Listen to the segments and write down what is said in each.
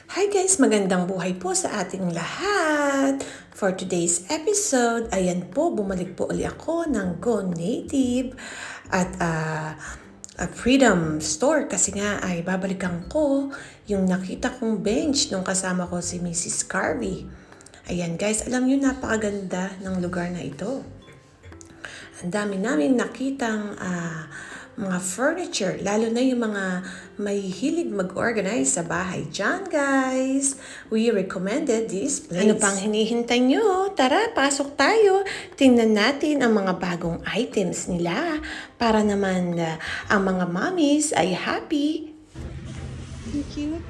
Hi guys! Magandang buhay po sa ating lahat! For today's episode, ayan po, bumalik po ulit ako ng Go Native at a Freedom Store kasi nga ay babalikan ko yung nakita kong bench nung kasama ko si Mrs. Carvey. Ayan guys, alam nyo napakaganda ng lugar na ito. Ang dami namin nakitang mga furniture, lalo na yung mga may hilig mag-organize sa bahay dyan, guys. We recommended this place. Ano pang hinihintay nyo? Tara, pasok tayo. Tingnan natin ang mga bagong items nila para naman ang mga mommies ay happy. Cute.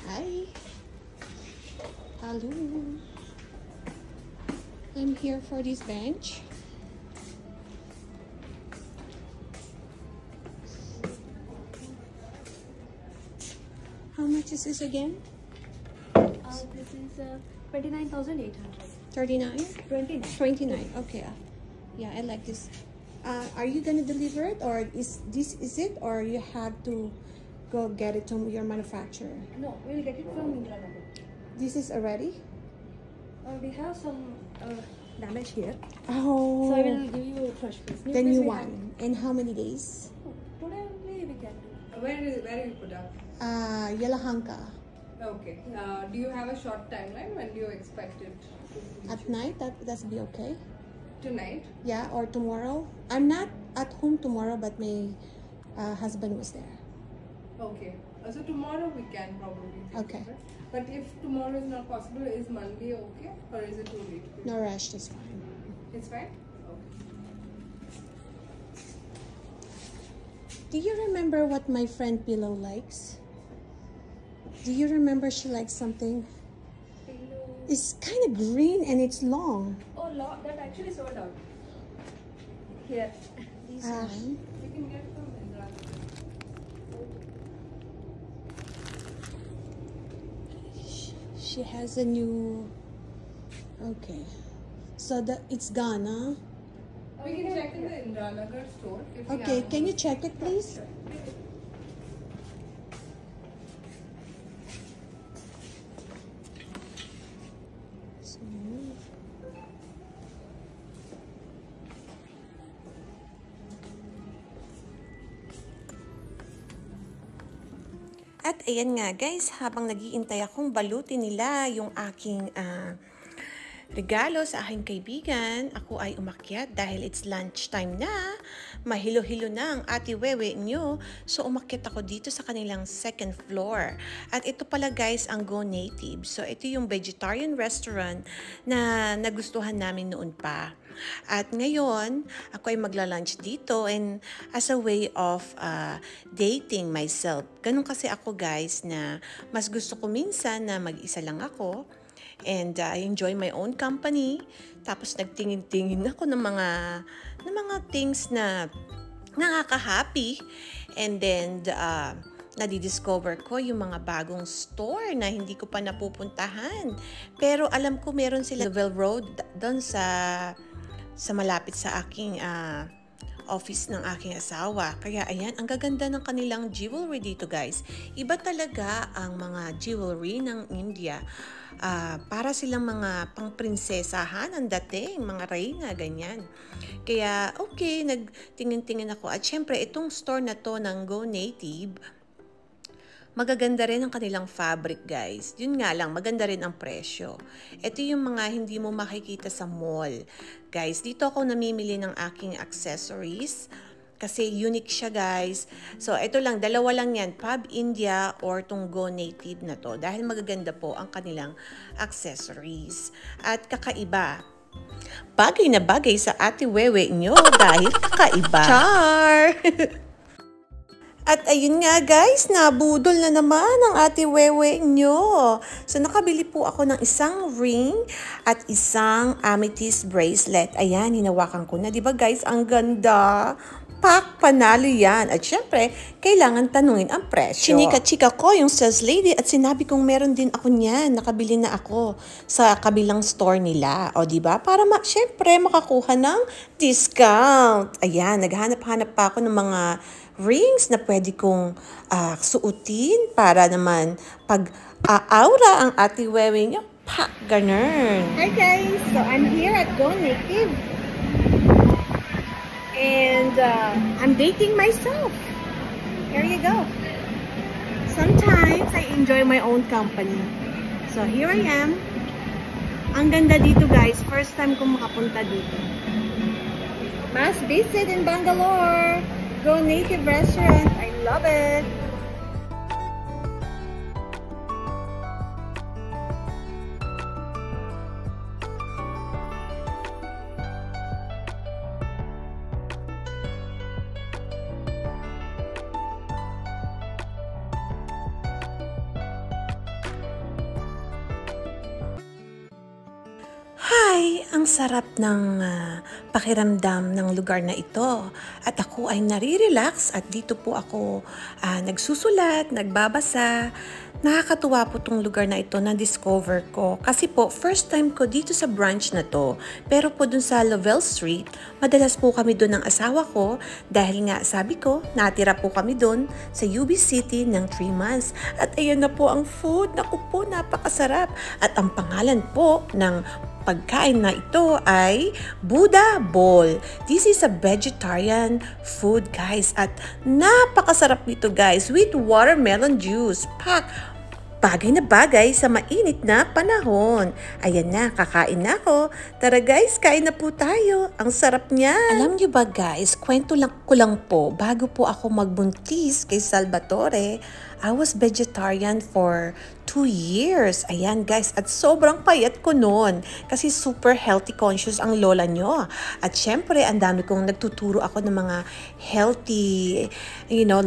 Hi. Hello. I'm here for this bench. How much is this again? This is 29,800. 39? 29. 29. Okay. Yeah, I like this. Are you gonna deliver it, or is it, or you have to go get it to your manufacturer? No, we'll get it from Indira Nagar. This is already? We have some damage here. Oh. So I will give you a fresh piece. The new one. And how many days? Today only we can do. Where you put up? Yelahanka. Okay. Do you have a short timeline when do you expect it to reach? At night, that's be okay? Tonight? Yeah, or tomorrow. I'm not at home tomorrow, but my husband was there. Okay. So tomorrow we can probably think Okay. of it. But if tomorrow is not possible, is Monday okay? Or is it too late? No rush, that's fine. It's fine? Okay. Do you remember what my friend Pillow likes? Do you remember she likes something? Pillow. It's kind of green and it's long. Oh, that actually sold out. Here. These ones. We can get from Indira. She has a new... Okay. So it's gone, huh? We can check in the Indira Nagar store. If we Okay, have can you check it, please? So, at ayan nga guys, habang nag-iintay akong balutin nila yung aking regalo sa aking kaibigan, ako ay umakyat dahil it's lunchtime na. Mahilo-hilo na ang ate Wewe nyo. So umakyat ako dito sa kanilang second floor. At ito pala guys ang Go Native. So ito yung vegetarian restaurant na nagustuhan namin noon pa. At ngayon, ako ay magla-lunch dito and as a way of dating myself. Ganun kasi ako guys na mas gusto ko minsan na mag-isa lang ako. And I enjoy my own company. Tapos nagtingin-tingin ako ng mga things na nakaka-happy. And then nadidiscover ko yung mga bagong store na hindi ko pa napupuntahan. Pero alam ko meron sila Lovell Road doon sa malapit sa aking office ng aking asawa. Kaya ayan, ang gaganda ng kanilang jewelry dito guys. Iba talaga ang mga jewelry ng India. Para silang mga pang-prinsesahan ang dating, mga reyna, ganyan. Kaya okay, nagtingin-tingin ako. At syempre, itong store na to ng Go Native, magaganda rin ang kanilang fabric guys. Yun nga lang, maganda rin ang presyo. Ito yung mga hindi mo makikita sa mall. Guys, dito ako namimili ng aking accessories. Kasi unique siya guys. So ito lang, dalawa lang yan. Pub India or tong Go Native na to. Dahil magaganda po ang kanilang accessories. At kakaiba. Bagay na bagay sa ate Wewe nyo dahil kakaiba. Char! At ayun nga guys, nabudol na naman ang ate Wewe nyo. So nakabili po ako ng isang ring at isang amethyst bracelet. Ayan, hinawakan ko na. Diba guys, ang ganda. Pak, panalo yan. At syempre, kailangan tanungin ang presyo. Chinika-chika ko yung sales lady at sinabi kong meron din ako niyan. Nakabili na ako sa kabilang store nila. O diba? Para syempre makakuha ng discount. Ayan, naghanap-hanap pa ako ng mga rings na pwede kong suotin para naman pag aura ang ate Wewe niyo. Pa, ganun. Hi guys! So I'm here at Go Native. And I'm dating myself. Here you go. Sometimes I enjoy my own company. So here I am. Ang ganda dito guys. First time kong makapunta dito. Must visit in Bangalore. Go Native Restaurant. I love it. Hi! Ang sarap ng pakiramdam ng lugar na ito. At ako ay nare-relax at dito po ako nagsusulat, nagbabasa. Nakakatuwa po tong lugar na ito na discover ko. Kasi po, first time ko dito sa branch na to. Pero po dun sa Lovell Street, madalas po kami dun ng asawa ko. Dahil nga sabi ko, natira po kami dun sa UB City ng 3 months. At ayan na po ang food. Naku po, napakasarap. At ang pangalan po ng pagkain na ito ay Buddha Bowl. This is a vegetarian food guys at napakasarap nito guys with watermelon juice. Pak! Bagay na bagay sa mainit na panahon. Ayan na, kakain na ako. Tara guys, kain na po tayo. Ang sarap niya. Alam niyo ba guys, kwento lang ko lang po, bago po ako magbuntis kay Salvatore, I was vegetarian for 2 years. Ayan guys, at sobrang payat ko noon. Kasi super healthy conscious ang lola nyo. At syempre, ang dami kong nagtuturo ako ng mga healthy,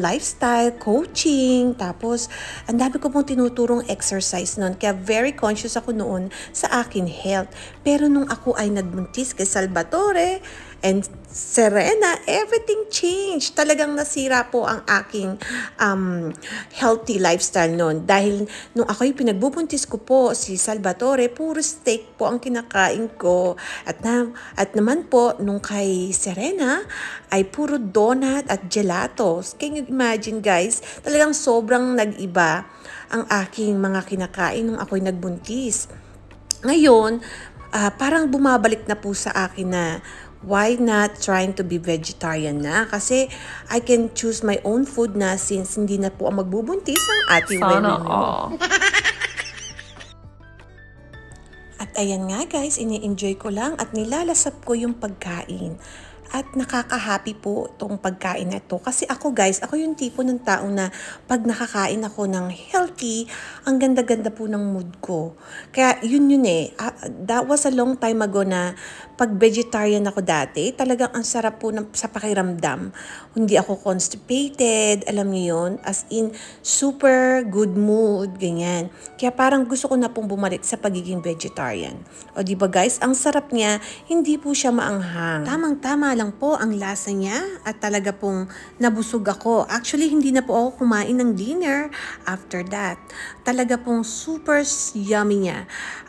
lifestyle, coaching. Tapos, ang dami ko pong tinuturong exercise noon. Kaya very conscious ako noon sa akin health. Pero nung ako ay nagbuntis kay Salvatore and Serena, everything changed. Talagang nasira po ang aking healthy lifestyle noon. Dahil nung ako'y pinagbubuntis ko po si Salvatore, puro steak po ang kinakain ko. At naman po, nung kay Serena, ay puro donut at gelato. Can you imagine guys? Talagang sobrang nag-iba ang aking mga kinakain nung ako'y nagbuntis. Ngayon, parang bumabalik na po sa akin na why not trying to be vegetarian na? Kasi I can choose my own food na since hindi na po ang magbubuntis ang ate Wewe mo. At ayan nga guys, ini-enjoy ko lang at nilalasap ko yung pagkain. At nakaka-happy po itong pagkain na ito. Kasi ako guys, ako yung tipo ng tao na pag nakakain ako ng healthy, ang ganda-ganda po ng mood ko. Kaya yun eh. That was a long time ago na pag vegetarian ako dati, talagang ang sarap po sa pakiramdam. Hindi ako constipated, alam niyo yun. As in, super good mood, ganyan. Kaya parang gusto ko na pong bumalik sa pagiging vegetarian. O diba guys, ang sarap niya, hindi po siya maanghang. Tamang-tama lang po ang lasa niya at talaga pong nabusog ako. Actually, hindi na po ako kumain ng dinner after that. Talaga pong super yummy niya.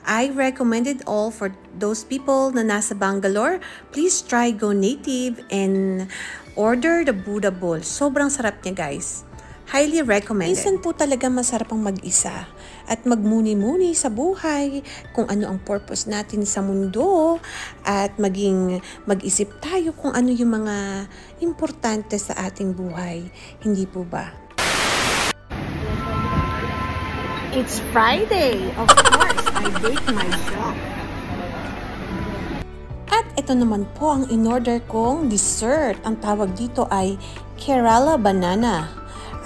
I recommend it all for those people na nasa Bangalore. Please try Go Native and order the Buddha Bowl. Sobrang sarap niya guys. Highly recommended. Minsan po talaga masarap ang mag-isa at magmuni-muni sa buhay kung ano ang purpose natin sa mundo at mag-isip tayo kung ano yung mga importante sa ating buhay. Hindi po ba? It's Friday. Of course, I bake myself. At ito naman po ang in-order kong dessert. Ang tawag dito ay Kerala Banana.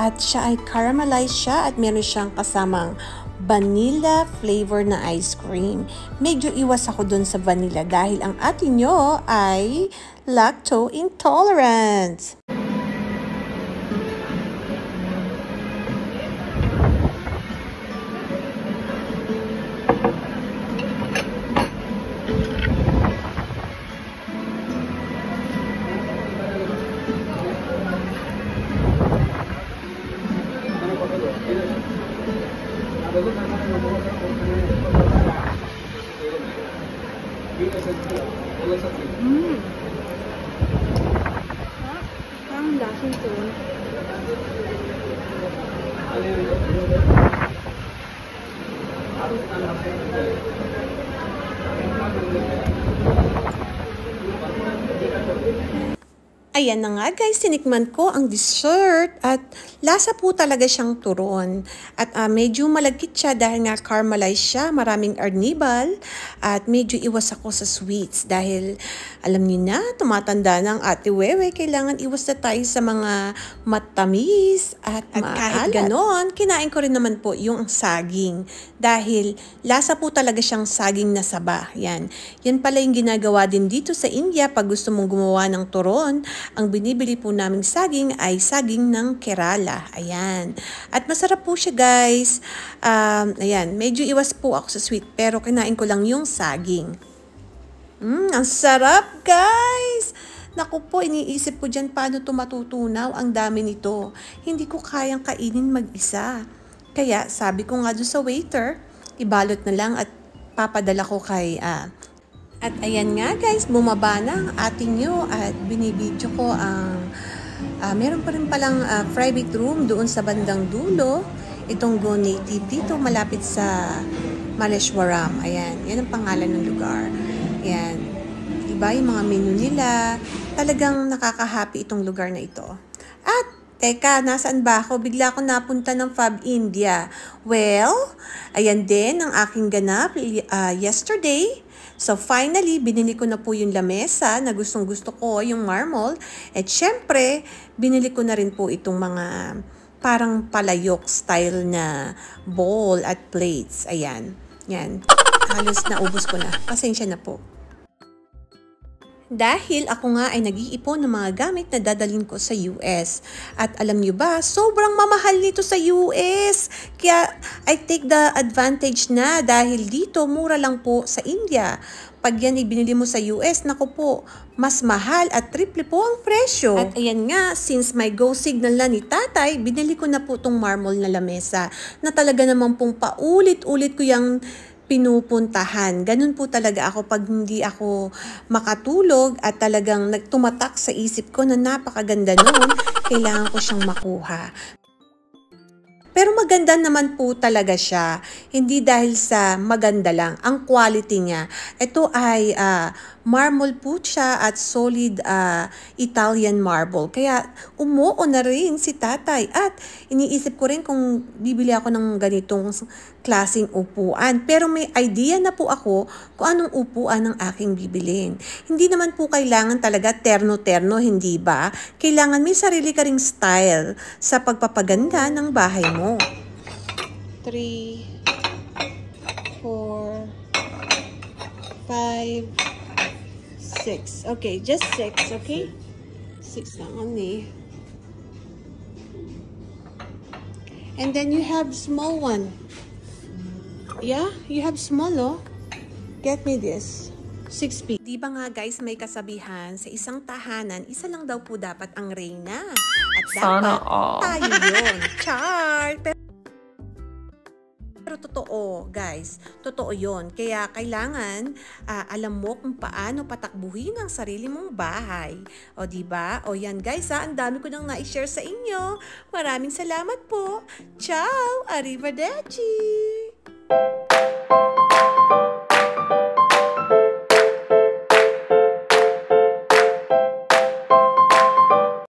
At siya ay caramelized siya at meron siyang kasamang vanilla flavor na ice cream. Medyo iwas ako dun sa vanilla dahil ang ate nyo ay lactose intolerant. Parang lasang turon. Ayan na nga guys, tinikman ko ang dessert at lasa po talaga siyang turon. At medyo malagkit siya dahil nga caramelized siya, maraming arnibal at medyo iwas ako sa sweets dahil alam niyo na, tumatanda ng Ate Wewe, kailangan iwas na tayo sa mga matamis at kahit ganon, kinain ko rin naman po yung saging dahil lasa po talaga siyang saging na saba. Yan pala yung ginagawa din dito sa India pag gusto mong gumawa ng turon. Ang binibili po naming saging ay saging ng Kerala. Ayan. At masarap po siya guys. Ayan. Medyo iwas po ako sa sweet pero kinain ko lang yung saging. Ang sarap guys! Naku po, iniisip ko dyan paano ito matutunaw. Ang dami nito. Hindi ko kayang kainin mag-isa. Kaya sabi ko nga doon sa waiter, ibalot na lang at papadala ko kay At ayan nga guys, bumaba na ang ating nyo at binibidyo ko ang meron pa rin palang private room doon sa bandang dulo. Itong Go Native dito malapit sa Malleshwaram. Ayan, yan ang pangalan ng lugar. Ayan, iba yung mga menu nila. Talagang nakaka-happy itong lugar na ito. At teka, nasaan ba ako? Bigla ako napunta ng Fab India. Well, ayan din ang aking ganap yesterday. So finally, binili ko na po yung lamesa na gustong gusto ko, yung marble. At syempre, binili ko na rin po itong mga parang palayok style na bowl at plates. Ayan, yan. Halos naubos ko na. Pasensya na po. Dahil ako nga ay nag-iipon ng mga gamit na dadalhin ko sa US. At alam nyo ba, sobrang mamahal nito sa US. Kaya I take the advantage na dahil dito mura lang po sa India. Pag yan ibinili mo sa US, naku po, mas mahal at triple po ang presyo. At ayan nga, since may go signal na ni tatay, binili ko na po tong marble na lamesa na talaga naman pong paulit-ulit ko yung pinupuntahan. Ganun po talaga ako pag hindi ako makatulog at talagang nagtumatak sa isip ko na napakaganda noon, kailangan ko siyang makuha. Pero maganda naman po talaga siya. Hindi dahil sa maganda lang. Ang quality niya. Ito ay marble po siya at solid Italian marble. Kaya umuo na rin si tatay. At iniisip ko rin kung bibili ako ng ganitong klaseng upuan. Pero may idea na po ako kung anong upuan ang aking bibilin. Hindi naman po kailangan talaga terno-terno, hindi ba? Kailangan may sarili ka ring style sa pagpapaganda ng bahay mo. 3, 4, 5, 6. Okay, just 6, okay? 6 lang only. And then you have small one. Yeah, you have small, oh. Get me this. 6 feet. Di ba nga guys, may kasabihan, sa isang tahanan, isa lang daw po dapat ang reyna. At dapat tayo yun. Char! Pero totoo, guys. Totoo yon. Kaya kailangan alam mo kung paano patakbuhin ang sarili mong bahay. O diba? O yan guys, ang dami ko nang na-share sa inyo. Maraming salamat po. Ciao! Arrivederci!